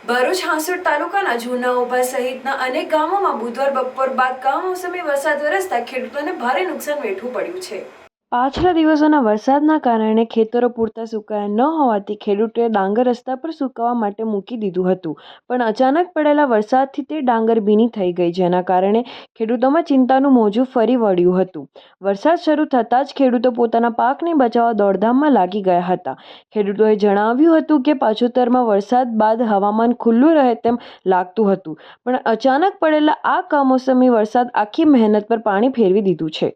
ભરૂચ હાંસોડ તાલુકાના જૂના ઓભા સહિતના અનેક ગામોમાં બુધવાર બપોર બાદ કમોસમી વરસાદ વરસતા ખેડૂતોને ભારે નુકસાન વેઠવું પડ્યું છે। પાછલા દિવસોના વરસાદના કારણે ખેતરો પૂરતા સુકાયા ન હોવાથી ખેડૂતોએ ડાંગર રસ્તા પર સુકાવા માટે મૂકી દીધું હતું, પણ અચાનક પડેલા વરસાદથી તે ડાંગર ભીની થઈ ગઈ, જેના કારણે ખેડૂતોમાં ચિંતાનું મોજું ફરી વળ્યું હતું। વરસાદ શરૂ થતાં જ ખેડૂતો પોતાના પાકને બચાવવા દોડધામમાં લાગી ગયા હતા। ખેડૂતોએ જણાવ્યું હતું કે પાછોતરમાં વરસાદ બાદ હવામાન ખુલ્લું રહે તેમ લાગતું હતું, પણ અચાનક પડેલા આ કમોસમી વરસાદ આખી મહેનત પર પાણી ફેરવી દીધું છે।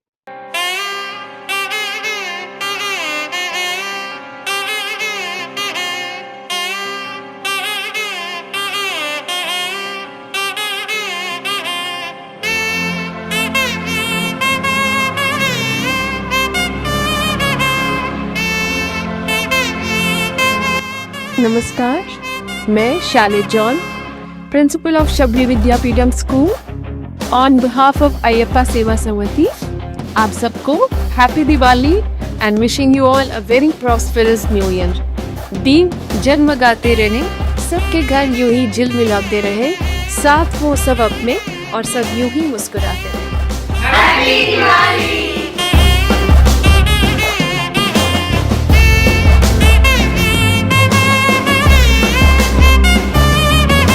नमस्कार, मैं Shalid John, principal of Shabari Vidyapeetham school, on behalf of Ayyappa Seva Samiti, आप सबको happy Diwali and wishing you all a very prosperous new year. दीप जगमगाते रहे, सबके घर यूं ही झिलमिलाते रहे, साथ हो सब अपने और सब यूं ही मुस्कुराते रहे। हैप्पी दिवाली।